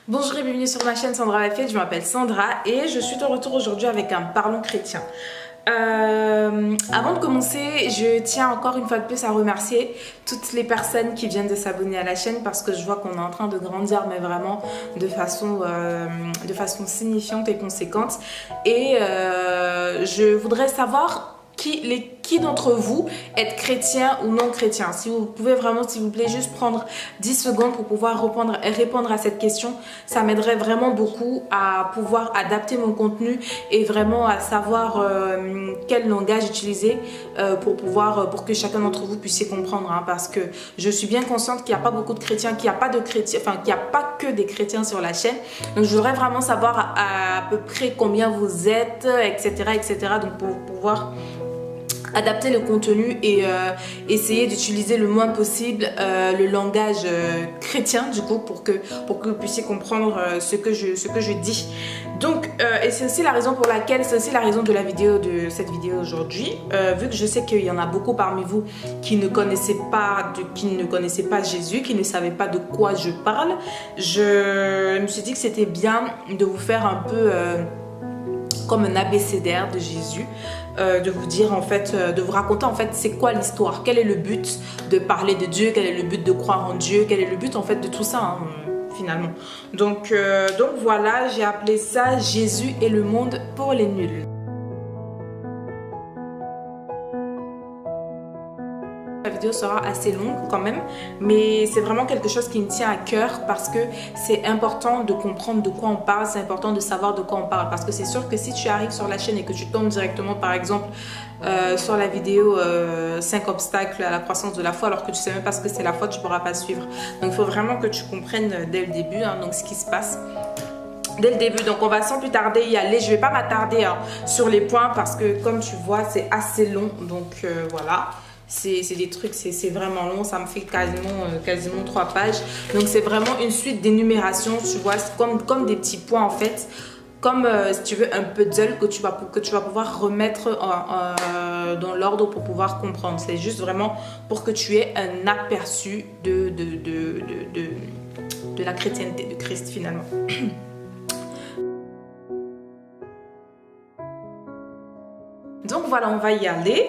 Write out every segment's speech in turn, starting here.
Bonjour et bienvenue sur ma chaîne Sandra Lafayette, je m'appelle Sandra et je suis de retour aujourd'hui avec un Parlons chrétien. Avant de commencer, je tiens encore une fois de plus à remercier toutes les personnes qui viennent de s'abonner à la chaîne parce que je vois qu'on est en train de grandir, mais vraiment de façon signifiante et conséquente. Et je voudrais savoir qui d'entre vous êtes chrétien ou non chrétien. Si vous pouvez vraiment, s'il vous plaît, juste prendre 10 secondes pour pouvoir répondre à cette question, ça m'aiderait vraiment beaucoup à pouvoir adapter mon contenu et vraiment à savoir quel langage utiliser pour que chacun d'entre vous puissiez comprendre, hein, parce que je suis bien consciente qu'il n'y a pas beaucoup de chrétiens, qu'il n'y a pas de chrétiens, enfin qu'il n'y a pas que des chrétiens sur la chaîne. Donc je voudrais vraiment savoir à peu près combien vous êtes, etc. Donc pour pouvoir adapter le contenu et essayer d'utiliser le moins possible le langage chrétien du coup pour que vous puissiez comprendre ce que je dis. Donc et c'est aussi la raison pour laquelle, c'est aussi la raison de cette vidéo aujourd'hui, vu que je sais qu'il y en a beaucoup parmi vous qui ne connaissaient pas Jésus, qui ne savaient pas de quoi je parle. Je me suis dit que c'était bien de vous faire un peu comme un abécédaire de Jésus, de vous dire en fait, de vous raconter en fait c'est quoi l'histoire, quel est le but de parler de Dieu, quel est le but de croire en Dieu, quel est le but en fait de tout ça, hein, finalement. Donc voilà, j'ai appelé ça Jésus et le monde pour les nuls. La vidéo sera assez longue quand même, mais c'est vraiment quelque chose qui me tient à cœur parce que c'est important de comprendre de quoi on parle, c'est important de savoir de quoi on parle, parce que c'est sûr que si tu arrives sur la chaîne et que tu tombes directement par exemple sur la vidéo 5 obstacles à la croissance de la foi alors que tu sais même pas ce que c'est la foi, tu pourras pas suivre. Donc il faut vraiment que tu comprennes dès le début, hein, donc ce qui se passe dès le début. Donc on va sans plus tarder y aller. Je vais pas m'attarder sur les points parce que comme tu vois c'est assez long, donc voilà. C'est des trucs, c'est vraiment long, ça me fait quasiment 3 pages. Donc c'est vraiment une suite d'énumération, tu vois, comme des petits points en fait. Comme si tu veux un puzzle que tu vas pouvoir remettre dans l'ordre pour pouvoir comprendre. C'est juste vraiment pour que tu aies un aperçu de la chrétienté de Christ finalement. Donc voilà, on va y aller.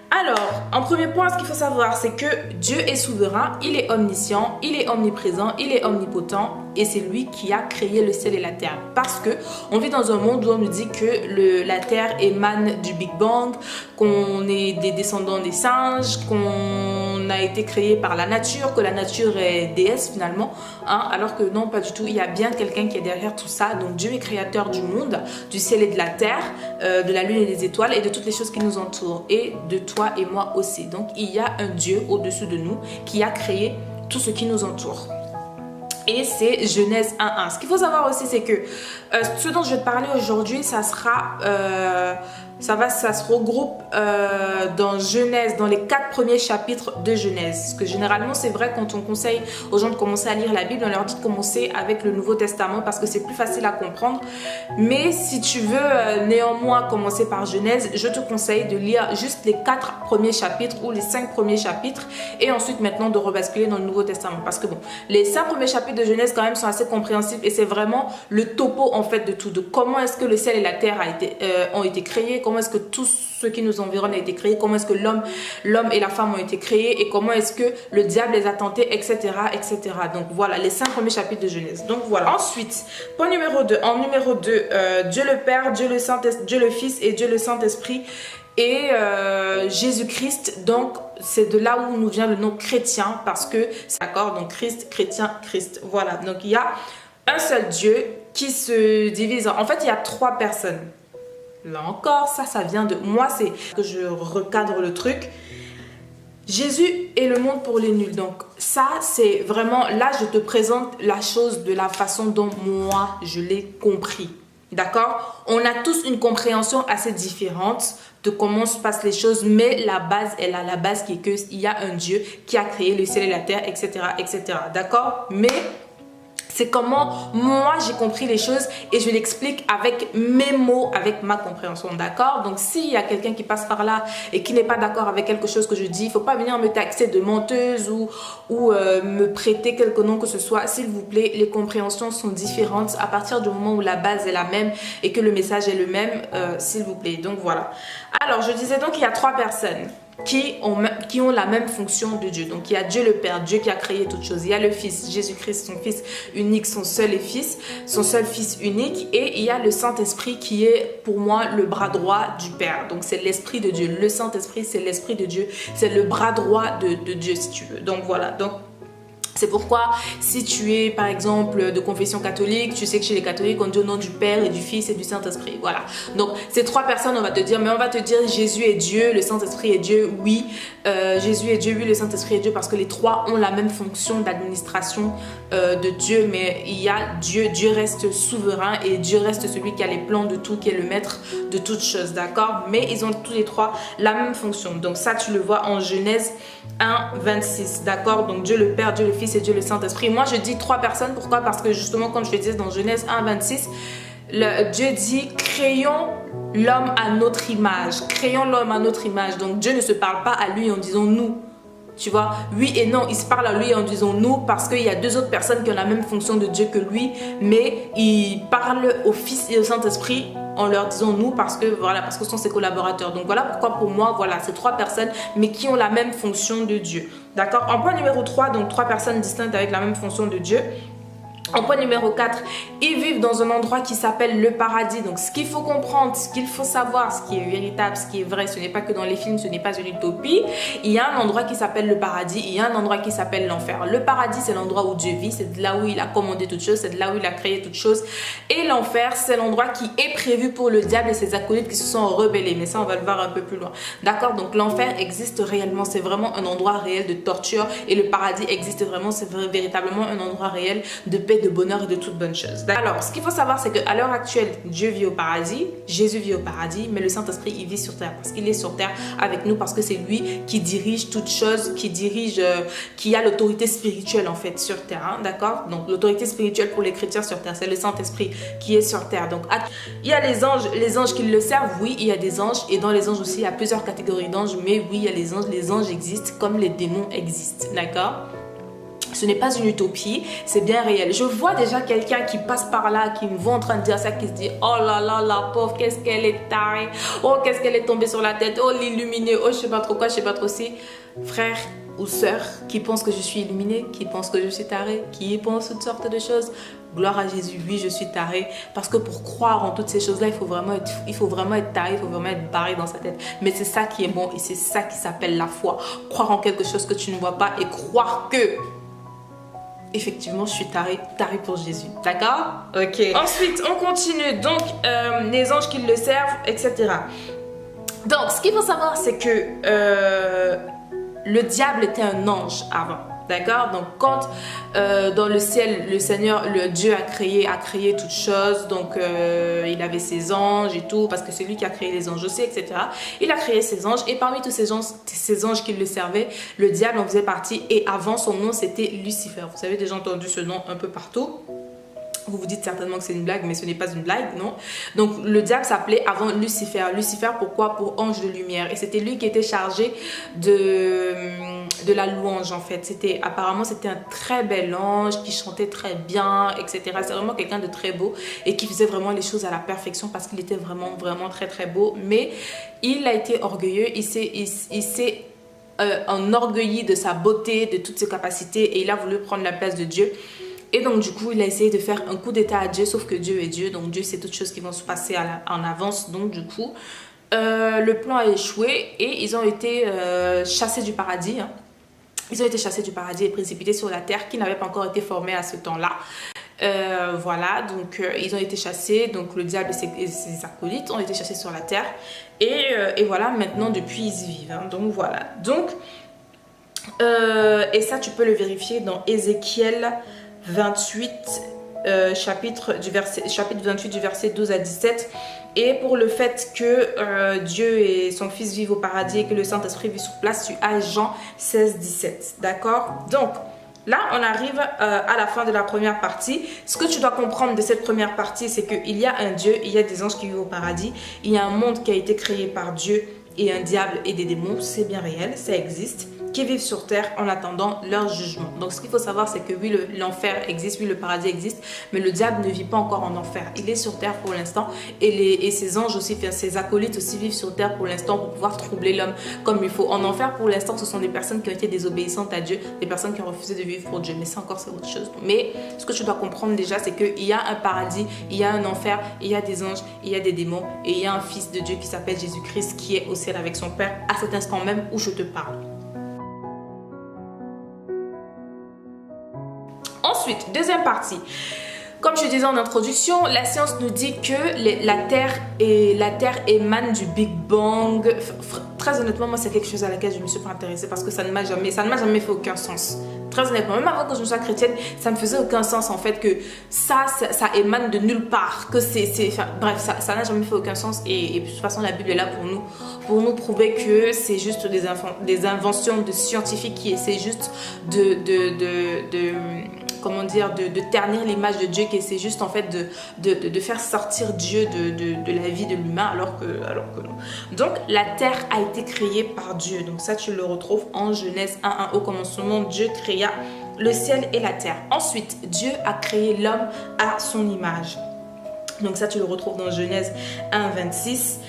Alors, en premier point, ce qu'il faut savoir, c'est que Dieu est souverain, il est omniscient, il est omniprésent, il est omnipotent et c'est lui qui a créé le ciel et la terre. Parce que on vit dans un monde où on nous dit que la terre émane du Big Bang, qu'on est des descendants des singes, qu'on a été créé par la nature, que la nature est déesse finalement, hein, alors que non, pas du tout. Il y a bien quelqu'un qui est derrière tout ça. Donc Dieu est créateur du monde, du ciel et de la terre, de la lune et des étoiles et de toutes les choses qui nous entourent et de toi et moi aussi. Donc il y a un Dieu au-dessus de nous qui a créé tout ce qui nous entoure. Et c'est Genèse 1.1. Ce qu'il faut savoir aussi, c'est que ce dont je vais te parler aujourd'hui, ça se regroupe dans Genèse, dans les 4 premiers chapitres de Genèse. Parce que généralement, c'est vrai, quand on conseille aux gens de commencer à lire la Bible, on leur dit de commencer avec le Nouveau Testament parce que c'est plus facile à comprendre. Mais si tu veux néanmoins commencer par Genèse, je te conseille de lire juste les 4 premiers chapitres ou les 5 premiers chapitres et ensuite maintenant de rebasculer dans le Nouveau Testament. Parce que bon, les 5 premiers chapitres de Genèse quand même sont assez compréhensibles et c'est vraiment le topo en fait de tout, de comment est-ce que le ciel et la terre ont été créés, comment est-ce que tout ce qui nous environne a été créé, comment est-ce que l'homme et la femme ont été créés et comment est-ce que le diable les a tentés, etc. Donc voilà, les 5 premiers chapitres de Genèse. Donc voilà. Ensuite, point numéro 2. En numéro 2, Dieu le Père, Dieu le Fils et Dieu le Saint-Esprit et Jésus-Christ. Donc c'est de là où nous vient le nom chrétien parce que c'est d'accord, donc Christ, chrétien, Christ. Voilà, donc il y a un seul Dieu qui se divise. En fait, il y a 3 personnes. Là encore, ça vient de moi, c'est que je recadre le truc. Jésus est le monde pour les nuls. Donc ça, c'est vraiment, là je te présente la chose de la façon dont moi je l'ai compris. D'accord? On a tous une compréhension assez différente de comment se passent les choses, mais la base est là. La base qui est qu'il y a un Dieu qui a créé le ciel et la terre, etc. D'accord? Mais C'est comment moi j'ai compris les choses et je l'explique avec mes mots, avec ma compréhension, d'accord? Donc s'il y a quelqu'un qui passe par là et qui n'est pas d'accord avec quelque chose que je dis, il ne faut pas venir me taxer de menteuse ou me prêter quelque nom que ce soit. S'il vous plaît, les compréhensions sont différentes à partir du moment où la base est la même et que le message est le même, s'il vous plaît. Donc voilà. Alors je disais donc il y a 3 personnes qui ont la même fonction de Dieu. Donc il y a Dieu le Père, Dieu qui a créé toutes choses. Il y a le Fils, Jésus-Christ, son Fils unique, son seul Fils unique. Et il y a le Saint-Esprit qui est pour moi le bras droit du Père. Donc c'est l'Esprit de Dieu. Le Saint-Esprit, c'est l'Esprit de Dieu. C'est le bras droit de Dieu si tu veux. Donc voilà. Donc c'est pourquoi si tu es par exemple de confession catholique, tu sais que chez les catholiques on dit au nom du Père et du Fils et du Saint-Esprit. Voilà. Donc ces 3 personnes on va te dire, mais on va te dire Jésus est Dieu, le Saint-Esprit est Dieu. Oui, Jésus est Dieu, oui, le Saint-Esprit est Dieu parce que les 3 ont la même fonction d'administration de Dieu. Mais il y a Dieu, Dieu reste souverain et Dieu reste celui qui a les plans de tout, qui est le maître de toutes choses. D'accord? Mais ils ont tous les 3 la même fonction. Donc ça tu le vois en Genèse 1, 26. D'accord? Donc Dieu le Père, Dieu le Fils et Dieu le Saint-Esprit. Moi je dis 3 personnes, pourquoi? Parce que justement comme je te disais dans Genèse 1, 26, Dieu dit créons l'homme à notre image. Créons l'homme à notre image. Donc Dieu ne se parle pas à lui en disant nous. Tu vois, oui et non, il se parle à lui en disant nous parce qu'il y a 2 autres personnes qui ont la même fonction de Dieu que lui, mais il parle au Fils et au Saint-Esprit en leur disant nous parce que voilà, parce que ce sont ses collaborateurs. Donc voilà pourquoi pour moi, voilà, c'est 3 personnes mais qui ont la même fonction de Dieu. D'accord? En point numéro 3, donc 3 personnes distinctes avec la même fonction de Dieu. En point numéro 4, ils vivent dans un endroit qui s'appelle le paradis. Donc ce qu'il faut comprendre, ce qu'il faut savoir, ce qui est véritable, ce qui est vrai, ce n'est pas que dans les films, ce n'est pas une utopie. Il y a un endroit qui s'appelle le paradis, il y a un endroit qui s'appelle l'enfer. Le paradis, c'est l'endroit où Dieu vit, c'est de là où il a commandé toutes choses, c'est de là où il a créé toutes choses. Et l'enfer, c'est l'endroit qui est prévu pour le diable et ses acolytes qui se sont rebellés. Mais ça, on va le voir un peu plus loin. D'accord? Donc l'enfer existe réellement, c'est vraiment un endroit réel de torture. Et le paradis existe vraiment, c'est véritablement un endroit réel de paix, de bonheur et de toutes bonnes choses. Alors, ce qu'il faut savoir, c'est qu'à l'heure actuelle, Dieu vit au paradis, Jésus vit au paradis, mais le Saint-Esprit, il vit sur terre parce qu'il est sur terre avec nous, parce que c'est lui qui dirige toutes choses, qui a l'autorité spirituelle en fait sur terre, hein, d'accord? Donc, l'autorité spirituelle pour les chrétiens sur terre, c'est le Saint-Esprit qui est sur terre. Donc, il y a les anges qui le servent, oui, il y a des anges, et dans les anges aussi, il y a plusieurs catégories d'anges, mais oui, il y a les anges existent comme les démons existent, d'accord? Ce n'est pas une utopie, c'est bien réel. Je vois déjà quelqu'un qui passe par là, qui me voit en train de dire ça, qui se dit « Oh là là, la pauvre, qu'est-ce qu'elle est tarée. Oh, qu'est-ce qu'elle est tombée sur la tête. Oh, l'illuminée. Oh, je sais pas trop quoi, je sais pas trop si. » Frère ou sœur qui pense que je suis illuminée, qui pense que je suis tarée, qui pense toutes sortes de choses. Gloire à Jésus, oui, je suis tarée. Parce que pour croire en toutes ces choses-là, il faut vraiment être taré, il faut vraiment être barré dans sa tête. Mais c'est ça qui est bon et c'est ça qui s'appelle la foi. Croire en quelque chose que tu ne vois pas et croire que effectivement, je suis tarée pour Jésus. D'accord? Ok. Ensuite, on continue. Donc, les anges qui le servent, etc. Donc, ce qu'il faut savoir, c'est que le diable était un ange avant. D'accord? Donc, quand dans le ciel, le Seigneur, le Dieu a créé toutes choses. Donc, il avait ses anges et tout, parce que c'est lui qui a créé les anges aussi, etc. Il a créé ses anges, et parmi tous ces anges qui le servaient, le diable en faisait partie. Et avant, son nom, c'était Lucifer. Vous avez déjà entendu ce nom un peu partout. Vous vous dites certainement que c'est une blague, mais ce n'est pas une blague, non? Donc, le diable s'appelait avant Lucifer. Lucifer, pourquoi? Pour ange de lumière. Et c'était lui qui était chargé de la louange, en fait. Apparemment, c'était un très bel ange qui chantait très bien, etc. C'est vraiment quelqu'un de très beau et qui faisait vraiment les choses à la perfection parce qu'il était vraiment, vraiment très, très beau. Mais il a été orgueilleux. Il s'est enorgueilli de sa beauté, de toutes ses capacités, et il a voulu prendre la place de Dieu. Et donc du coup il a essayé de faire un coup d'état à Dieu, sauf que Dieu est Dieu, donc Dieu sait toutes choses qui vont se passer en avance. Donc du coup le plan a échoué et ils ont été chassés du paradis, hein. Ils ont été chassés du paradis et précipités sur la terre qui n'avait pas encore été formée à ce temps-là. Voilà, donc ils ont été chassés, donc le diable et ses acolytes ont été chassés sur la terre, et voilà, maintenant depuis ils y vivent, hein. Donc voilà, donc et ça tu peux le vérifier dans Ézéchiel 28, chapitre 28 du verset 12 à 17. Et pour le fait que Dieu et son Fils vivent au paradis et que le Saint-Esprit vit sur place, tu as Jean 16, 17. D'accord? Donc, Là, on arrive à la fin de la première partie. Ce que tu dois comprendre de cette première partie, c'est qu'il y a un Dieu, il y a des anges qui vivent au paradis, il y a un monde qui a été créé par Dieu et un diable et des démons, c'est bien réel, ça existe, qui vivent sur terre en attendant leur jugement. Donc ce qu'il faut savoir, c'est que oui, l'enfer existe, oui, le paradis existe, mais le diable ne vit pas encore en enfer. Il est sur terre pour l'instant et ses anges aussi, ses acolytes aussi vivent sur terre pour l'instant pour pouvoir troubler l'homme comme il faut. En enfer, pour l'instant, ce sont des personnes qui ont été désobéissantes à Dieu, des personnes qui ont refusé de vivre pour Dieu, mais c'est autre chose. Mais ce que tu dois comprendre déjà, c'est qu'il y a un paradis, il y a un enfer, il y a des anges, il y a des démons et il y a un fils de Dieu qui s'appelle Jésus-Christ qui est au ciel avec son Père à cet instant même où je te parle. Ensuite, deuxième partie. Comme je disais en introduction, la science nous dit que la Terre émane du Big Bang. Très honnêtement, moi, c'est quelque chose à laquelle je ne me suis pas intéressée parce que ça ne m'a jamais fait aucun sens. Très honnêtement, même avant que je ne sois chrétienne, ça ne me faisait aucun sens en fait que ça émane de nulle part. Que bref, ça n'a jamais fait aucun sens et de toute façon, la Bible est là pour nous prouver que c'est juste des inventions de scientifiques qui essaient juste comment dire, de ternir l'image de Dieu, qui essaie juste en fait de faire sortir Dieu de la vie de l'humain alors que non. Donc la terre a été créée par Dieu, donc ça tu le retrouves en Genèse 1:1. Au commencement, Dieu créa le ciel et la terre. Ensuite, Dieu a créé l'homme à son image. Donc ça tu le retrouves dans Genèse 1:26.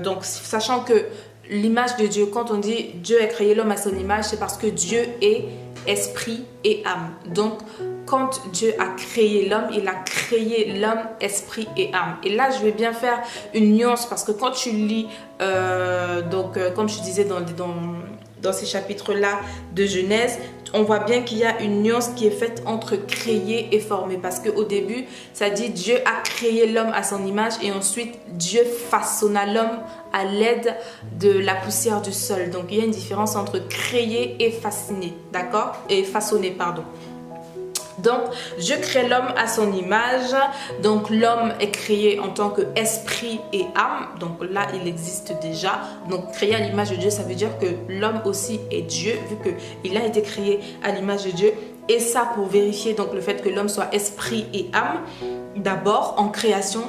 Donc sachant que l'image de Dieu, quand on dit Dieu a créé l'homme à son image, c'est parce que Dieu est esprit et âme. Donc quand Dieu a créé l'homme, il a créé l'homme, esprit et âme. Et là, je vais bien faire une nuance parce que quand tu lis, comme je disais dans ces chapitres-là de Genèse, on voit bien qu'il y a une nuance qui est faite entre créer et former. Parce qu'au début, ça dit Dieu a créé l'homme à son image et ensuite Dieu façonna l'homme à l'aide de la poussière du sol. Donc, il y a une différence entre créer et façonner, d'accord? Et façonner, pardon. Donc, Dieu crée l'homme à son image. Donc, l'homme est créé en tant qu'esprit et âme. Donc, là, il existe déjà. Donc, créé à l'image de Dieu, ça veut dire que l'homme aussi est Dieu, vu qu'il a été créé à l'image de Dieu. Et ça, pour vérifier donc le fait que l'homme soit esprit et âme, d'abord, en création,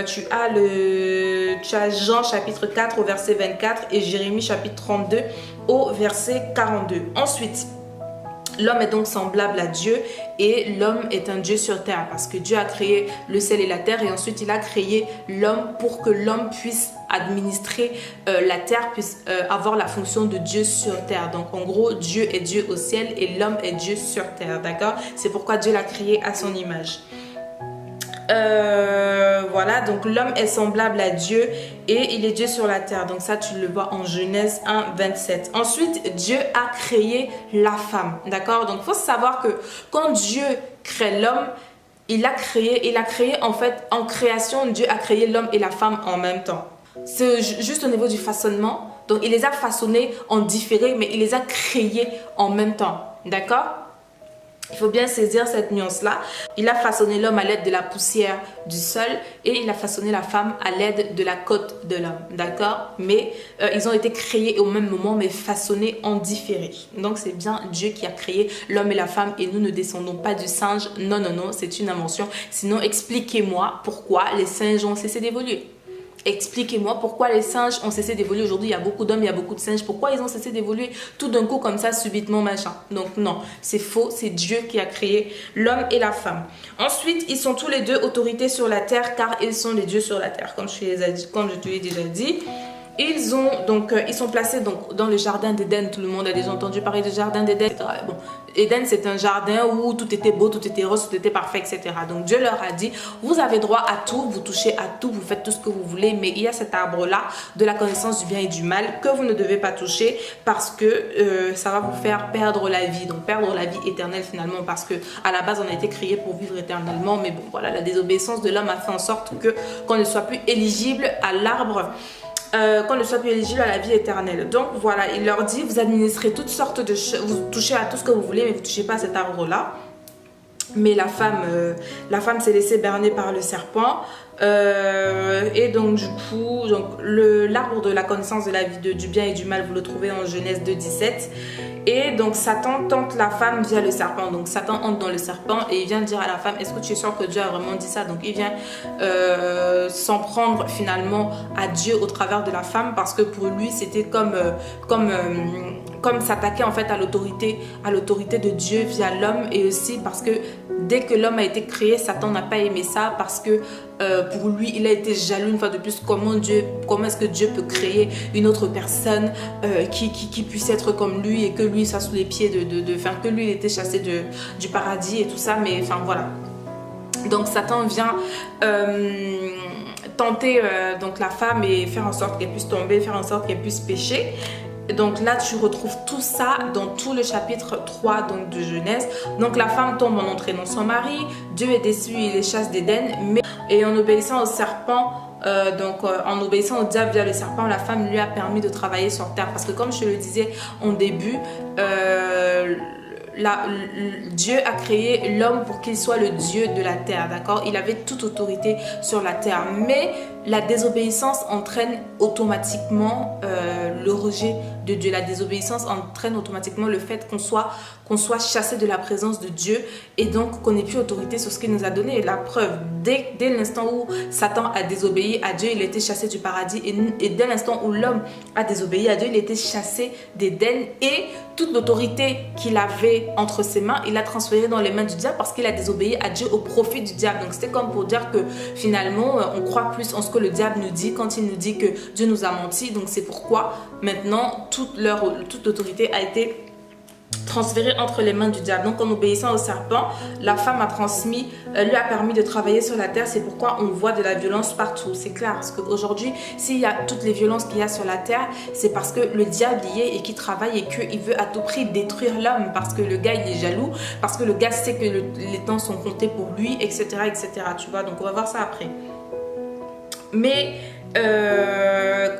tu as Jean chapitre 4 au verset 24 et Jérémie chapitre 32 au verset 42. Ensuite, l'homme est donc semblable à Dieu et l'homme est un Dieu sur terre parce que Dieu a créé le ciel et la terre et ensuite il a créé l'homme pour que l'homme puisse administrer la terre, puisse avoir la fonction de Dieu sur terre. Donc en gros, Dieu est Dieu au ciel et l'homme est Dieu sur terre, d'accord? C'est pourquoi Dieu l'a créé à son image. Voilà, donc l'homme est semblable à Dieu et il est Dieu sur la terre. Donc ça, tu le vois en Genèse 1:27. Ensuite, Dieu a créé la femme, d'accord? Donc il faut savoir que quand Dieu crée l'homme, il a créé en fait, en création, Dieu a créé l'homme et la femme en même temps. C'est juste au niveau du façonnement. Donc il les a façonnés en différé, mais il les a créés en même temps, d'accord? Il faut bien saisir cette nuance-là. Il a façonné l'homme à l'aide de la poussière du sol et il a façonné la femme à l'aide de la côte de l'homme, d'accord? Mais ils ont été créés au même moment, mais façonnés en différé. Donc c'est bien Dieu qui a créé l'homme et la femme et nous ne descendons pas du singe. Non, non, non, c'est une invention. Sinon, expliquez-moi pourquoi les singes ont cessé d'évoluer. Expliquez-moi pourquoi les singes ont cessé d'évoluer. Aujourd'hui, il y a beaucoup d'hommes, il y a beaucoup de singes. Pourquoi ils ont cessé d'évoluer tout d'un coup comme ça, subitement, machin? Donc non, c'est faux. C'est Dieu qui a créé l'homme et la femme. Ensuite, ils sont tous les deux autorités sur la terre car ils sont les dieux sur la terre. Comme je te l'ai déjà dit. Ils sont placés donc dans le jardin d'Éden. Tout le monde a déjà entendu parler du jardin d'Éden. Bon, Éden, c'est un jardin où tout était beau, tout était rose, tout était parfait, etc. Donc Dieu leur a dit, vous avez droit à tout, vous touchez à tout, vous faites tout ce que vous voulez, mais il y a cet arbre-là de la connaissance du bien et du mal que vous ne devez pas toucher parce que ça va vous faire perdre la vie. Donc perdre la vie éternelle finalement parce que à la base on a été créé pour vivre éternellement, mais bon voilà, la désobéissance de l'homme a fait en sorte qu'on ne soit plus éligible à l'arbre. Qu'on ne soit plus éligible à la vie éternelle. Donc voilà, il leur dit, vous administrez toutes sortes de choses, vous touchez à tout ce que vous voulez, mais vous ne touchez pas à cet arbre-là. Mais la femme s'est laissée berner par le serpent. Et donc du coup, l'arbre de la connaissance de la vie du bien et du mal, vous le trouvez en Genèse 2,17. Et donc Satan tente la femme via le serpent. Donc Satan entre dans le serpent et il vient dire à la femme, est-ce que tu es sûr que Dieu a vraiment dit ça? Donc il vient s'en prendre finalement à Dieu au travers de la femme, parce que pour lui c'était comme s'attaquer en fait à l'autorité de Dieu via l'homme. Et aussi parce que dès que l'homme a été créé, Satan n'a pas aimé ça, parce que pour lui il a été jaloux une fois de plus. Comment est-ce que Dieu peut créer une autre personne qui puisse être comme lui, et que lui soit sous les pieds que lui il était chassé du paradis et tout ça. Mais enfin voilà, donc Satan vient tenter donc la femme et faire en sorte qu'elle puisse tomber, faire en sorte qu'elle puisse pécher. Donc là tu retrouves tout ça dans tout le chapitre 3 donc de Genèse. Donc la femme tombe en entraînant son mari, Dieu est déçu, il les chasse d'Éden, et en obéissant au serpent, en obéissant au diable via le serpent, la femme lui a permis de travailler sur terre. Parce que comme je le disais en début, Dieu a créé l'homme pour qu'il soit le Dieu de la terre, d'accord? Il avait toute autorité sur la terre, mais la désobéissance entraîne automatiquement le rejet de Dieu. La désobéissance entraîne automatiquement le fait qu'on soit chassé de la présence de Dieu, et donc qu'on n'ait plus autorité sur ce qu'il nous a donné. Et la preuve, dès l'instant où Satan a désobéi à Dieu, il a été chassé du paradis, et dès l'instant où l'homme a désobéi à Dieu, il a été chassé d'Éden, et toute l'autorité qu'il avait entre ses mains, il l'a transférée dans les mains du diable, parce qu'il a désobéi à Dieu au profit du diable. Donc c'était comme pour dire que finalement on croit plus en ce que le diable nous dit quand il nous dit que Dieu nous a menti. Donc c'est pourquoi maintenant toute l'autorité a été transférée entre les mains du diable. Donc en obéissant au serpent, la femme lui a permis de travailler sur la terre. C'est pourquoi on voit de la violence partout. C'est clair, parce qu'aujourd'hui, s'il y a toutes les violences qu'il y a sur la terre, c'est parce que le diable y est et qu'il travaille, et qu'il veut à tout prix détruire l'homme, parce que le gars il est jaloux, parce que le gars sait que les temps sont comptés pour lui, etc., etc. Tu vois, donc on va voir ça après. Mais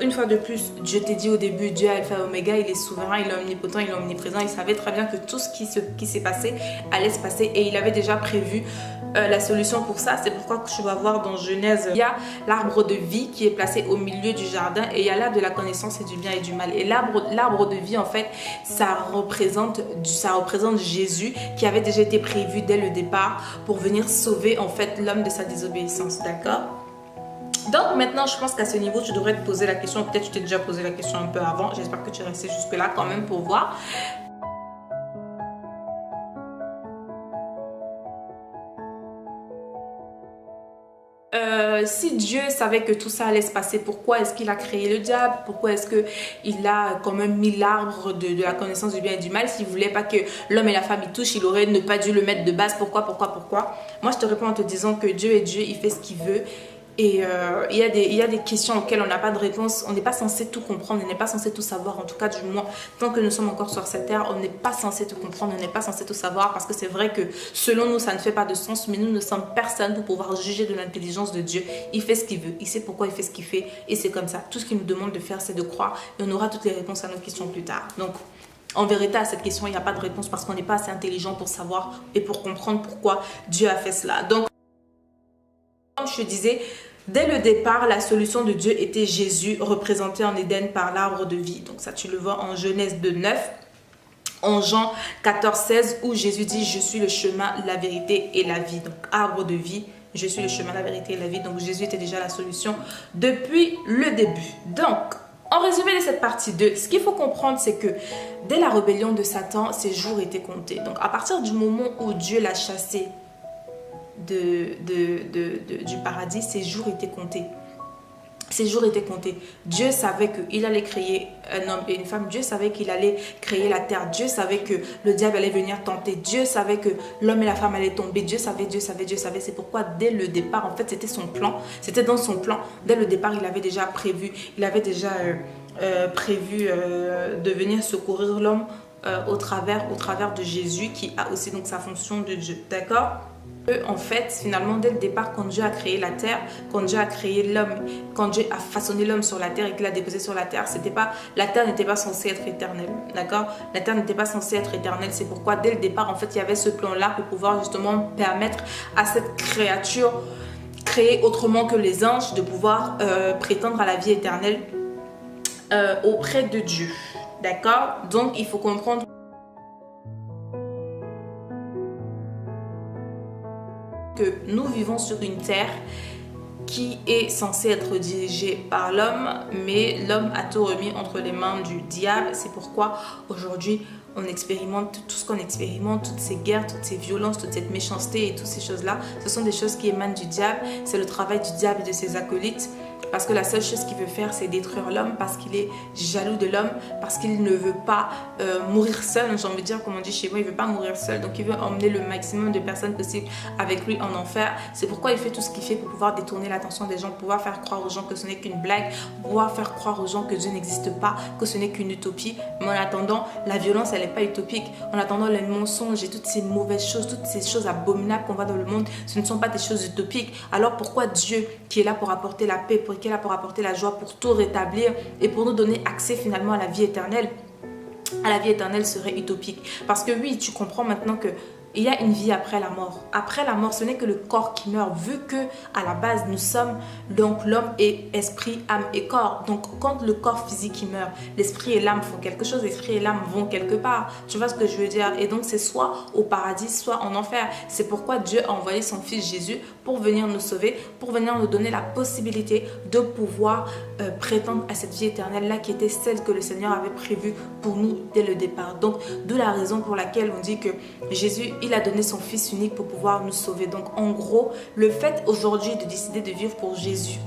une fois de plus, Dieu t'ai dit au début, Dieu Alpha et Oméga, il est souverain, il est omnipotent, il est omniprésent. Il savait très bien que tout ce qui s'est passé allait se passer, et il avait déjà prévu la solution pour ça. C'est pourquoi tu vas voir dans Genèse, il y a l'arbre de vie qui est placé au milieu du jardin, et il y a l'arbre de la connaissance et du bien et du mal. Et l'arbre de vie, en fait, ça représente Jésus, qui avait déjà été prévu dès le départ pour venir sauver en fait l'homme de sa désobéissance, d'accord? Donc maintenant, je pense qu'à ce niveau, tu devrais te poser la question. Peut-être tu t'es déjà posé la question un peu avant. J'espère que tu es resté jusque là quand même pour voir. Si Dieu savait que tout ça allait se passer, pourquoi est-ce qu'il a créé le diable? Pourquoi est-ce qu'il a quand même mis l'arbre de la connaissance du bien et du mal? S'il ne voulait pas que l'homme et la femme y touchent, il aurait ne pas dû le mettre de base. Pourquoi? Moi, je te réponds en te disant que Dieu est Dieu, il fait ce qu'il veut. Et il y a des questions auxquelles on n'a pas de réponse. On n'est pas censé tout comprendre, on n'est pas censé tout savoir. En tout cas, du moins, tant que nous sommes encore sur cette terre, on n'est pas censé tout comprendre, on n'est pas censé tout savoir. Parce que c'est vrai que selon nous, ça ne fait pas de sens. Mais nous ne sommes personne pour pouvoir juger de l'intelligence de Dieu. Il fait ce qu'il veut, il sait pourquoi il fait ce qu'il fait. Et c'est comme ça. Tout ce qu'il nous demande de faire, c'est de croire. Et on aura toutes les réponses à nos questions plus tard. Donc, en vérité, à cette question, il n'y a pas de réponse, parce qu'on n'est pas assez intelligent pour savoir et pour comprendre pourquoi Dieu a fait cela. Donc, comme je te disais, dès le départ, la solution de Dieu était Jésus, représenté en Éden par l'arbre de vie. Donc ça, tu le vois en Genèse 2,9, en Jean 14,16, où Jésus dit « Je suis le chemin, la vérité et la vie ». Donc arbre de vie, je suis le chemin, la vérité et la vie. Donc Jésus était déjà la solution depuis le début. Donc, en résumé de cette partie 2, ce qu'il faut comprendre, c'est que dès la rébellion de Satan, ses jours étaient comptés. Donc à partir du moment où Dieu l'a chassé du paradis, ses jours étaient comptés. Ses jours étaient comptés. Dieu savait qu'il allait créer un homme et une femme. Dieu savait qu'il allait créer la terre. Dieu savait que le diable allait venir tenter. Dieu savait que l'homme et la femme allaient tomber. Dieu savait. C'est pourquoi dès le départ, en fait, c'était son plan. C'était dans son plan. Dès le départ, il avait déjà prévu. Il avait déjà prévu de venir secourir l'homme au travers de Jésus qui a aussi donc sa fonction de Dieu, d'accord? En fait, finalement, dès le départ, quand Dieu a créé la terre, quand Dieu a créé l'homme, quand Dieu a façonné l'homme sur la terre et qu'il l'a déposé sur la terre, la terre n'était pas censée être éternelle, d'accord? La terre n'était pas censée être éternelle, c'est pourquoi dès le départ, en fait, il y avait ce plan-là pour pouvoir justement permettre à cette créature créée autrement que les anges de pouvoir prétendre à la vie éternelle auprès de Dieu, d'accord? Donc, il faut comprendre que nous vivons sur une terre qui est censée être dirigée par l'homme, mais l'homme a tout remis entre les mains du diable. C'est pourquoi aujourd'hui on expérimente tout ce qu'on expérimente, toutes ces guerres, toutes ces violences, toute cette méchanceté et toutes ces choses-là. Ce sont des choses qui émanent du diable. C'est le travail du diable et de ses acolytes. Parce que la seule chose qu'il veut faire, c'est détruire l'homme, parce qu'il est jaloux de l'homme, parce qu'il ne veut pas mourir seul. J'ai envie de dire, comme on dit chez moi, il ne veut pas mourir seul. Donc il veut emmener le maximum de personnes possibles avec lui en enfer. C'est pourquoi il fait tout ce qu'il fait pour pouvoir détourner l'attention des gens, pour pouvoir faire croire aux gens que ce n'est qu'une blague, pour pouvoir faire croire aux gens que Dieu n'existe pas, que ce n'est qu'une utopie. Mais en attendant, la violence, elle n'est pas utopique. En attendant, les mensonges et toutes ces mauvaises choses, toutes ces choses abominables qu'on voit dans le monde, ce ne sont pas des choses utopiques. Alors pourquoi Dieu, qui est là pour apporter la paix, qui est là pour apporter la joie, pour tout rétablir et pour nous donner accès finalement à la vie éternelle serait utopique? Parce que oui, tu comprends maintenant que il y a une vie après la mort. Après la mort, ce n'est que le corps qui meurt, vu que à la base nous sommes, donc l'homme est esprit, âme et corps. Donc quand le corps physique il meurt, l'esprit et l'âme font quelque chose, l'esprit et l'âme vont quelque part. Tu vois ce que je veux dire? Et donc c'est soit au paradis, soit en enfer. C'est pourquoi Dieu a envoyé son fils Jésus pour venir nous sauver, pour venir nous donner la possibilité de pouvoir prétendre à cette vie éternelle-là qui était celle que le Seigneur avait prévue pour nous dès le départ. Donc d'où la raison pour laquelle on dit que Jésus, il a donné son fils unique pour pouvoir nous sauver. Donc en gros, le fait aujourd'hui de décider de vivre pour Jésus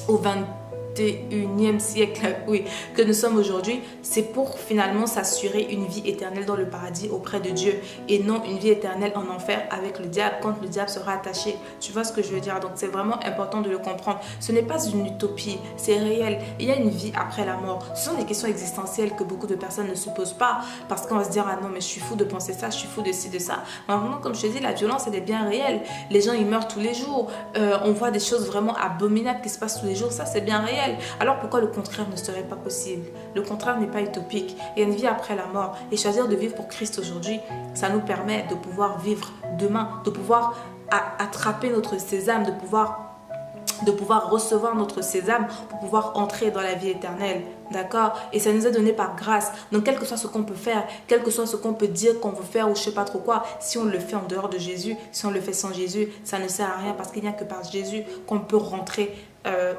au 21e siècle, oui, que nous sommes aujourd'hui, c'est pour finalement s'assurer une vie éternelle dans le paradis auprès de Dieu et non une vie éternelle en enfer avec le diable quand le diable sera attaché. Tu vois ce que je veux dire? Donc c'est vraiment important de le comprendre. Ce n'est pas une utopie, c'est réel. Il y a une vie après la mort. Ce sont des questions existentielles que beaucoup de personnes ne se posent pas parce qu'on va se dire ah non mais je suis fou de penser ça, je suis fou de ci, de ça. Mais vraiment comme je te dis, la violence elle est bien réelle. Les gens ils meurent tous les jours. On voit des choses vraiment abominables qui se passent tous les jours. Ça c'est bien réel. Alors pourquoi le contraire ne serait pas possible? Le contraire n'est pas utopique. Il y a une vie après la mort. Et choisir de vivre pour Christ aujourd'hui, ça nous permet de pouvoir vivre demain, de pouvoir attraper notre sésame, de pouvoir recevoir notre sésame pour pouvoir entrer dans la vie éternelle, d'accord? Et ça nous est donné par grâce. Donc quel que soit ce qu'on peut faire, quel que soit ce qu'on peut dire qu'on veut faire ou je sais pas trop quoi, si on le fait en dehors de Jésus, si on le fait sans Jésus, ça ne sert à rien parce qu'il n'y a que par Jésus qu'on peut rentrer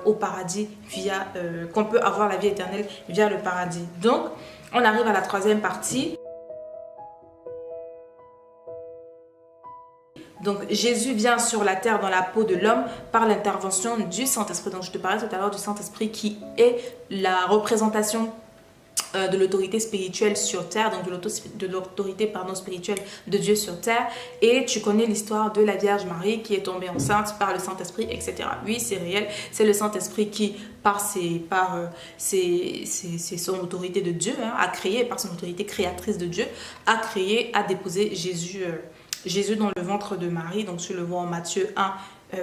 au paradis qu'on peut avoir la vie éternelle via le paradis. Donc on arrive à la troisième partie. Donc Jésus vient sur la terre dans la peau de l'homme par l'intervention du Saint-Esprit. Donc je te parlais tout à l'heure du Saint-Esprit qui est la représentation de l'autorité spirituelle sur terre, donc de l'autorité spirituelle de Dieu sur terre. Et tu connais l'histoire de la Vierge Marie qui est tombée enceinte par le Saint-Esprit, etc. Oui, c'est réel, c'est le Saint-Esprit qui, par son autorité de Dieu, a créé, par son autorité créatrice de Dieu, a déposé Jésus dans le ventre de Marie. Donc tu le vois en Matthieu 1,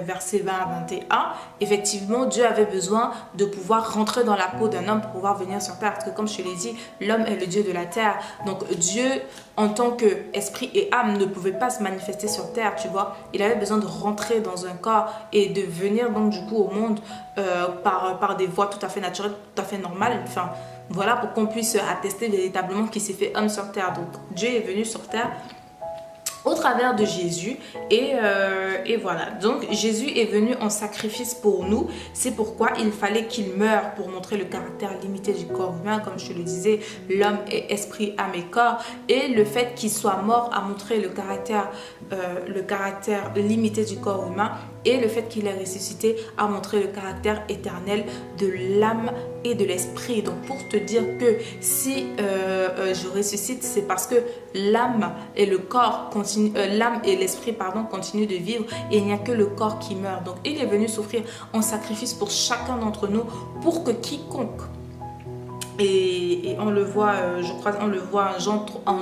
versets 20 à 21. Effectivement, Dieu avait besoin de pouvoir rentrer dans la peau d'un homme pour pouvoir venir sur terre. Parce que comme je te l'ai dit, l'homme est le Dieu de la terre. Donc Dieu, en tant qu'esprit et âme, ne pouvait pas se manifester sur terre, tu vois. Il avait besoin de rentrer dans un corps et de venir donc du coup au monde par des voies tout à fait naturelles, tout à fait normales. Enfin, voilà, pour qu'on puisse attester véritablement qu'il s'est fait homme sur terre. Donc Dieu est venu sur terre au travers de Jésus et voilà. Donc Jésus est venu en sacrifice pour nous. C'est pourquoi il fallait qu'il meure pour montrer le caractère limité du corps humain. Comme je te le disais, l'homme est esprit, âme et corps. Et le fait qu'il soit mort a montré le caractère limité du corps humain. Et le fait qu'il ait ressuscité a montré le caractère éternel de l'âme et de l'esprit. Donc pour te dire que si je ressuscite, c'est parce que l'âme et le corps l'âme et l'esprit continuent de vivre et il n'y a que le corps qui meurt. Donc il est venu s'offrir en sacrifice pour chacun d'entre nous pour que quiconque Et on le voit, je crois, on le voit en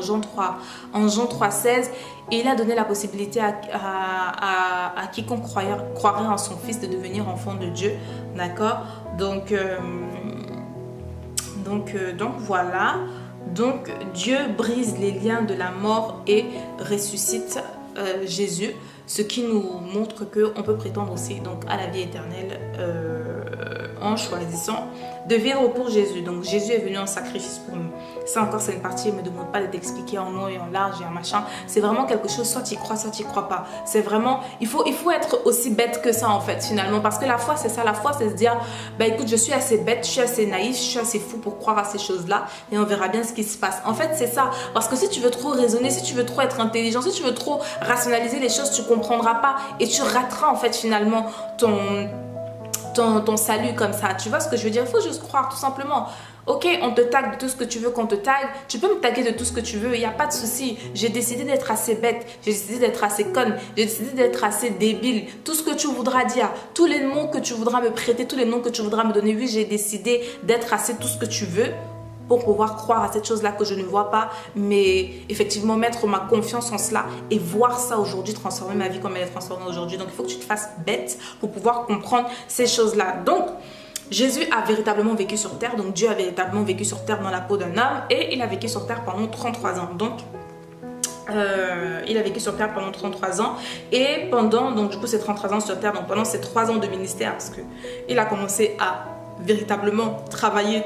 Jean 3,16. Et il a donné la possibilité à quiconque croirait en son Fils de devenir enfant de Dieu. D'accord? Donc voilà. Donc Dieu brise les liens de la mort et ressuscite Jésus. Ce qui nous montre qu'on peut prétendre aussi donc, à la vie éternelle en choisissant de vivre pour Jésus. Donc Jésus est venu en sacrifice pour nous. Ça encore c'est une partie, il ne me demande pas d'être expliqué en long et en large et en machin. C'est vraiment quelque chose, soit tu y crois, soit tu y crois pas. C'est vraiment, il faut être aussi bête que ça en fait finalement. Parce que la foi c'est ça, la foi c'est se dire, bah écoute je suis assez bête, je suis assez naïf, je suis assez fou pour croire à ces choses-là et on verra bien ce qui se passe. En fait c'est ça, parce que si tu veux trop raisonner, si tu veux trop être intelligent, si tu veux trop rationaliser les choses, tu comprendras pas et tu rateras en fait finalement ton salut comme ça. Tu vois ce que je veux dire? Il faut juste croire tout simplement. Ok, on te tague de tout ce que tu veux qu'on te tague. Tu peux me taguer de tout ce que tu veux, il n'y a pas de souci. J'ai décidé d'être assez bête, j'ai décidé d'être assez conne, j'ai décidé d'être assez débile. Tout ce que tu voudras dire, tous les mots que tu voudras me prêter, tous les noms que tu voudras me donner. Oui, j'ai décidé d'être assez tout ce que tu veux pour pouvoir croire à cette chose-là que je ne vois pas, mais effectivement mettre ma confiance en cela et voir ça aujourd'hui, transformer ma vie comme elle est transformée aujourd'hui. Donc, il faut que tu te fasses bête pour pouvoir comprendre ces choses-là. Donc, Jésus a véritablement vécu sur terre, donc Dieu a véritablement vécu sur terre dans la peau d'un homme et il a vécu sur terre pendant 33 ans. Donc, il a vécu sur terre pendant 33 ans et pendant, donc du coup, ces 33 ans sur terre, donc pendant ces 3 ans de ministère, parce qu'il a commencé à véritablement travailler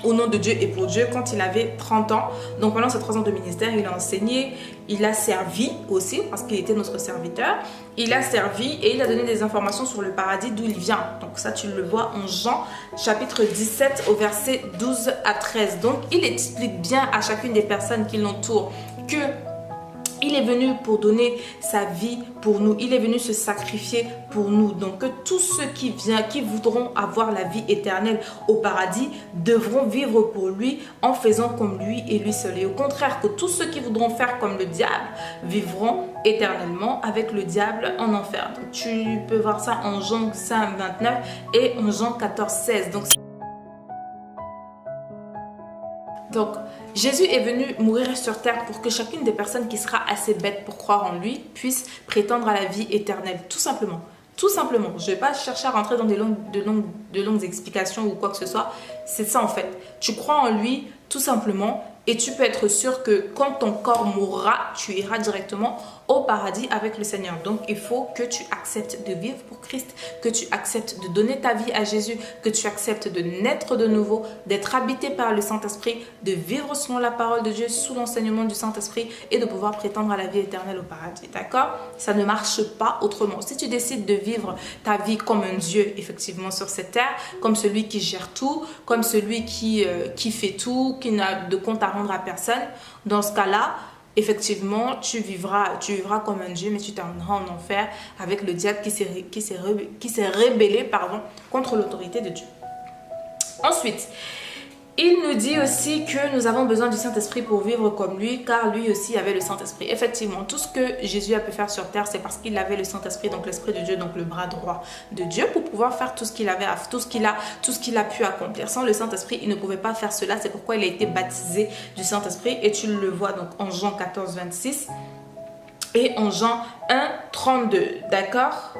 au nom de Dieu et pour Dieu quand il avait 30 ans. Donc pendant ces 3 ans de ministère, il a enseigné, il a servi aussi parce qu'il était notre serviteur. Il a servi et il a donné des informations sur le paradis d'où il vient. Donc ça tu le vois en Jean chapitre 17 au verset 12 à 13. Donc il explique bien à chacune des personnes qui l'entourent que il est venu pour donner sa vie pour nous. Il est venu se sacrifier pour nous. Donc que tous ceux qui voudront avoir la vie éternelle au paradis devront vivre pour lui en faisant comme lui et lui seul. Et au contraire, que tous ceux qui voudront faire comme le diable vivront éternellement avec le diable en enfer. Donc tu peux voir ça en Jean 5, 29 et en Jean 14, 16. Donc, Jésus est venu mourir sur terre pour que chacune des personnes qui sera assez bête pour croire en lui puisse prétendre à la vie éternelle, tout simplement. Tout simplement. Je ne vais pas chercher à rentrer dans de longues explications ou quoi que ce soit. C'est ça en fait. Tu crois en lui, tout simplement, et tu peux être sûr que quand ton corps mourra, tu iras directement au paradis avec le Seigneur. Donc, il faut que tu acceptes de vivre pour Christ, que tu acceptes de donner ta vie à Jésus, que tu acceptes de naître de nouveau, d'être habité par le Saint-Esprit, de vivre selon la parole de Dieu, sous l'enseignement du Saint-Esprit et de pouvoir prétendre à la vie éternelle au paradis. D'accord? Ça ne marche pas autrement. Si tu décides de vivre ta vie comme un Dieu, effectivement, sur cette terre, comme celui qui gère tout, comme celui qui fait tout, qui n'a de compte à rendre à personne, dans ce cas-là, effectivement, tu vivras comme un Dieu, mais tu termineras en enfer avec le diable qui s'est rébellé contre l'autorité de Dieu. Ensuite, il nous dit aussi que nous avons besoin du Saint-Esprit pour vivre comme lui, car lui aussi avait le Saint-Esprit. Effectivement, tout ce que Jésus a pu faire sur terre, c'est parce qu'il avait le Saint-Esprit, donc l'Esprit de Dieu, donc le bras droit de Dieu, pour pouvoir faire tout ce qu'il a pu accomplir. Sans le Saint-Esprit, il ne pouvait pas faire cela. C'est pourquoi il a été baptisé du Saint-Esprit. Et tu le vois donc en Jean 14, 26 et en Jean 1, 32. D'accord?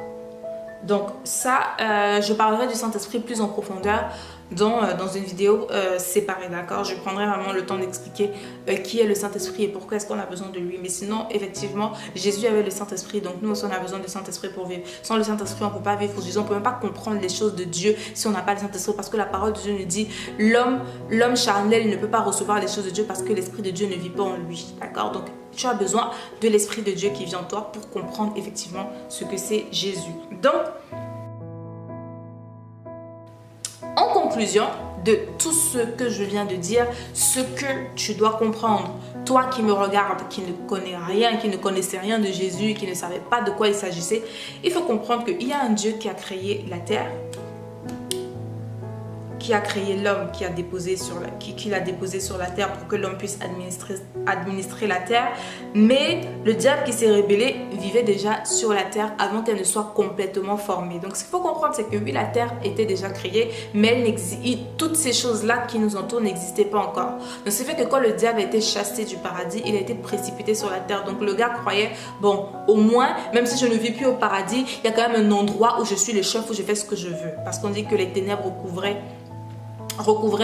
Donc ça, je parlerai du Saint-Esprit plus en profondeur dans une vidéo séparée, d'accord? Je prendrai vraiment le temps d'expliquer qui est le Saint-Esprit et pourquoi est-ce qu'on a besoin de lui. Mais sinon, effectivement, Jésus avait le Saint-Esprit, donc nous aussi on a besoin du Saint-Esprit pour vivre. Sans le Saint-Esprit, on ne peut pas vivre. On ne peut même pas comprendre les choses de Dieu si on n'a pas le Saint-Esprit, parce que la parole de Dieu nous dit l'homme charnel ne peut pas recevoir les choses de Dieu parce que l'Esprit de Dieu ne vit pas en lui, d'accord? Donc tu as besoin de l'Esprit de Dieu qui vit en toi pour comprendre effectivement ce que c'est Jésus. Donc, en conclusion de tout ce que je viens de dire, ce que tu dois comprendre, toi qui me regardes, qui ne connais rien, qui ne connaissait rien de Jésus, qui ne savait pas de quoi il s'agissait, il faut comprendre qu'il y a un Dieu qui a créé la terre, qui qui a créé l'homme, qui l'a déposé sur la terre pour que l'homme puisse administrer la terre. Mais le diable qui s'est rébellé vivait déjà sur la terre avant qu'elle ne soit complètement formée. Donc ce qu'il faut comprendre, c'est que oui, la terre était déjà créée, mais toutes ces choses-là qui nous entourent n'existaient pas encore. Donc ce fait que quand le diable a été chassé du paradis, il a été précipité sur la terre. Donc le gars croyait, bon, au moins, même si je ne vis plus au paradis, il y a quand même un endroit où je suis le chef, où je fais ce que je veux. Parce qu'on dit que les ténèbres recouvrait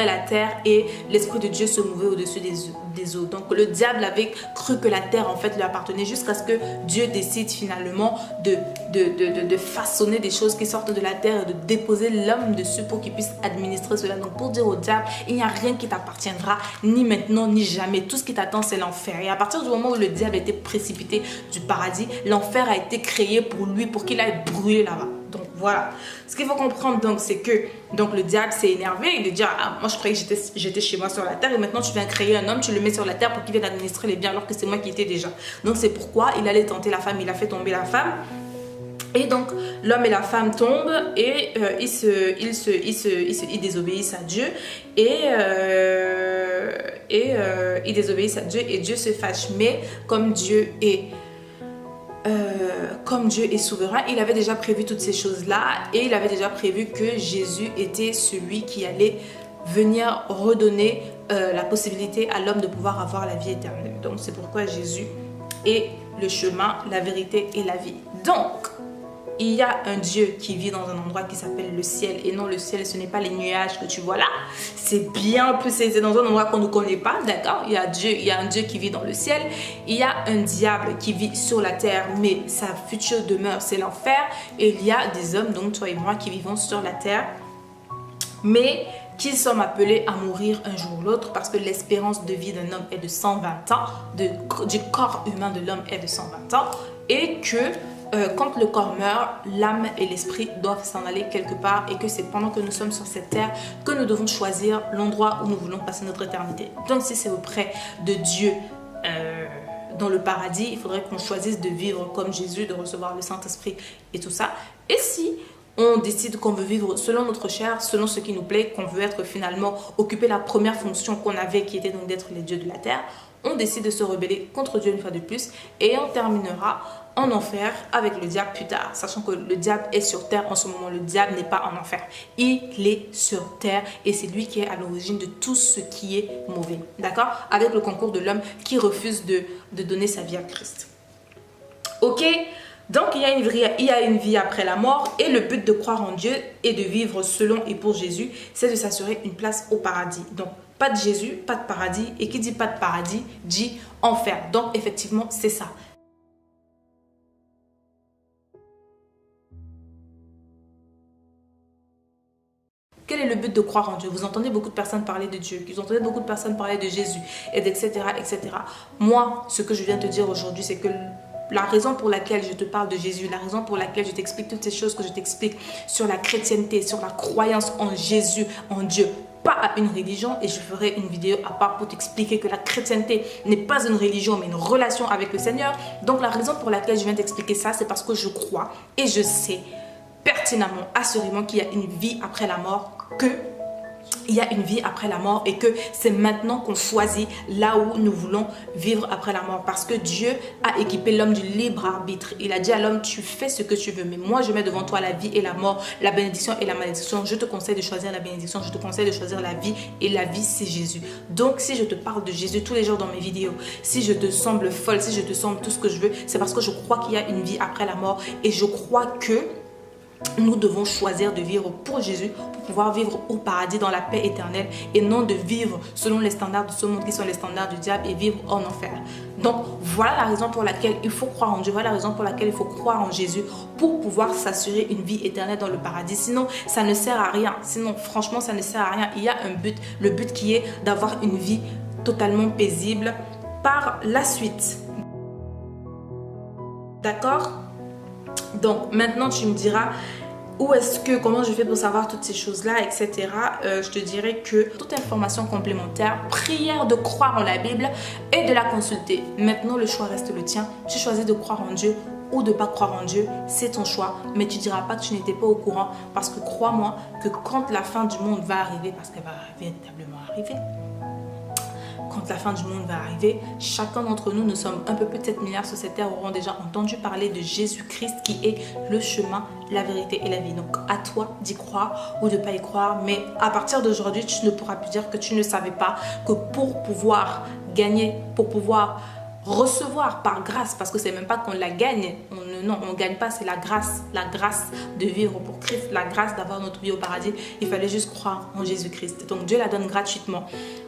la terre et l'Esprit de Dieu se mouvait au-dessus des eaux. Donc le diable avait cru que la terre en fait lui appartenait jusqu'à ce que Dieu décide finalement de façonner des choses qui sortent de la terre et de déposer l'homme dessus pour qu'il puisse administrer cela. Donc pour dire au diable, il n'y a rien qui t'appartiendra, ni maintenant ni jamais. Tout ce qui t'attend, c'est l'enfer. Et à partir du moment où le diable a été précipité du paradis, l'enfer a été créé pour lui, pour qu'il aille brûler là-bas. Donc voilà, ce qu'il faut comprendre donc c'est que donc le diable s'est énervé, il dit ah, moi je croyais que j'étais chez moi sur la terre et maintenant tu viens créer un homme, tu le mets sur la terre pour qu'il vienne administrer les biens alors que c'est moi qui étais déjà. Donc c'est pourquoi il allait tenter la femme, il a fait tomber la femme. Et donc l'homme et la femme tombent et ils désobéissent à Dieu ils désobéissent à Dieu et Dieu se fâche. Mais comme Dieu est souverain, il avait déjà prévu toutes ces choses-là et il avait déjà prévu que Jésus était celui qui allait venir redonner la possibilité à l'homme de pouvoir avoir la vie éternelle. Donc c'est pourquoi Jésus est le chemin, la vérité et la vie. Donc il y a un Dieu qui vit dans un endroit qui s'appelle le ciel. Et non, le ciel, ce n'est pas les nuages que tu vois là. C'est bien plus, c'est dans un endroit qu'on ne connaît pas, d'accord? Il y a un Dieu qui vit dans le ciel. Il y a un diable qui vit sur la terre, mais sa future demeure, c'est l'enfer. Et il y a des hommes, donc toi et moi, qui vivons sur la terre, mais qui sommes appelés à mourir un jour ou l'autre parce que l'espérance de vie d'un homme est de 120 ans, du corps humain de l'homme est de 120 ans, et que quand le corps meurt, l'âme et l'esprit doivent s'en aller quelque part et que c'est pendant que nous sommes sur cette terre que nous devons choisir l'endroit où nous voulons passer notre éternité. Donc si c'est auprès de Dieu dans le paradis, il faudrait qu'on choisisse de vivre comme Jésus, de recevoir le Saint-Esprit et tout ça. Et si on décide qu'on veut vivre selon notre chair, selon ce qui nous plaît, qu'on veut être finalement occuper la première fonction qu'on avait qui était donc d'être les dieux de la terre, on décide de se rebeller contre Dieu une fois de plus et on terminera en enfer avec le diable plus tard, sachant que le diable est sur terre en ce moment. Le diable n'est pas en enfer, il est sur terre et c'est lui qui est à l'origine de tout ce qui est mauvais, d'accord? Avec le concours de l'homme qui refuse de donner sa vie à Christ. Ok? Donc il y a une vie après la mort et le but de croire en Dieu et de vivre selon et pour Jésus, c'est de s'assurer une place au paradis. Donc pas de Jésus, pas de paradis, et qui dit pas de paradis dit enfer. Donc effectivement c'est ça. Quel est le but de croire en Dieu? Vous entendez beaucoup de personnes parler de Dieu, vous entendez beaucoup de personnes parler de Jésus, etc., etc. Moi, ce que je viens te dire aujourd'hui, c'est que la raison pour laquelle je te parle de Jésus, la raison pour laquelle je t'explique toutes ces choses que je t'explique sur la chrétienté, sur la croyance en Jésus, en Dieu, pas à une religion, et je ferai une vidéo à part pour t'expliquer que la chrétienté n'est pas une religion mais une relation avec le Seigneur. Donc la raison pour laquelle je viens t'expliquer ça, c'est parce que je crois et je sais pertinemment, assurément qu'il y a une vie après la mort, il y a une vie après la mort et que c'est maintenant qu'on choisit là où nous voulons vivre après la mort, parce que Dieu a équipé l'homme du libre arbitre. Il a dit à l'homme, tu fais ce que tu veux, mais moi je mets devant toi la vie et la mort, la bénédiction et la malédiction. Je te conseille de choisir la bénédiction, je te conseille de choisir la vie, et la vie c'est Jésus. Donc si je te parle de Jésus tous les jours dans mes vidéos, si je te semble folle, si je te semble tout ce que je veux, c'est parce que je crois qu'il y a une vie après la mort et je crois que nous devons choisir de vivre pour Jésus, pour pouvoir vivre au paradis dans la paix éternelle, et non de vivre selon les standards de ce monde qui sont les standards du diable et vivre en enfer. Donc voilà la raison pour laquelle il faut croire en Dieu, voilà la raison pour laquelle il faut croire en Jésus pour pouvoir s'assurer une vie éternelle dans le paradis. Sinon ça ne sert à rien, sinon franchement ça ne sert à rien. Il y a un but, le but qui est d'avoir une vie totalement paisible par la suite. D'accord? Donc maintenant tu me diras comment je fais pour savoir toutes ces choses-là, etc. Je te dirais que toute information complémentaire, prière de croire en la Bible et de la consulter. Maintenant le choix reste le tien. Tu choisis de croire en Dieu ou de ne pas croire en Dieu, c'est ton choix. Mais tu ne diras pas que tu n'étais pas au courant parce que crois-moi que quand la fin du monde va arriver, parce qu'elle va véritablement arriver, quand la fin du monde va arriver, chacun d'entre nous, nous sommes un peu plus de 7 milliards sur cette terre, auront déjà entendu parler de Jésus-Christ qui est le chemin, la vérité et la vie. Donc à toi d'y croire ou de ne pas y croire, mais à partir d'aujourd'hui, tu ne pourras plus dire que tu ne savais pas que pour pouvoir gagner, pour pouvoir recevoir par grâce, parce que c'est même pas qu'on la gagne, non, on ne gagne pas, c'est la grâce de vivre pour Christ, la grâce d'avoir notre vie au paradis. Il fallait juste croire en Jésus-Christ. Donc Dieu la donne gratuitement.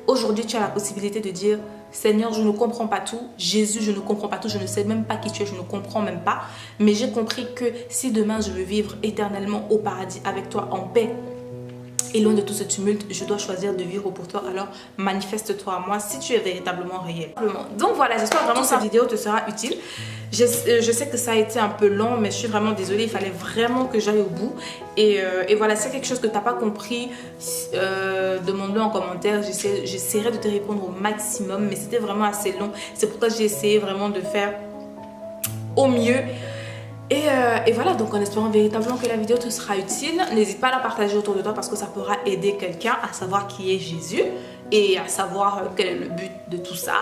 Aujourd'hui, tu as la possibilité de dire, Seigneur, je ne comprends pas tout. Jésus, je ne comprends pas tout. Je ne sais même pas qui tu es, je ne comprends même pas. Mais j'ai compris que si demain je veux vivre éternellement au paradis avec toi en paix, et loin de tout ce tumulte, je dois choisir de vivre pour toi. Alors manifeste-toi à moi si tu es véritablement réel. Donc voilà, j'espère vraiment que cette vidéo te sera utile. Je sais que ça a été un peu long, mais je suis vraiment désolée. Il fallait vraiment que j'aille au bout. Et voilà, si c'est quelque chose que tu n'as pas compris, demande-le en commentaire. J'essaierai de te répondre au maximum, mais c'était vraiment assez long. C'est pourquoi j'ai essayé vraiment de faire au mieux. Et voilà, donc en espérant véritablement que la vidéo te sera utile, n'hésite pas à la partager autour de toi parce que ça pourra aider quelqu'un à savoir qui est Jésus et à savoir quel est le but de tout ça.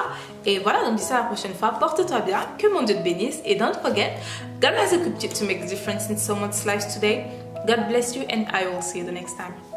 Et voilà, donc d'ici à la prochaine fois, porte-toi bien, que mon Dieu te bénisse et don't forget, God has equipped you to make a difference in someone's life today. God bless you and I will see you the next time.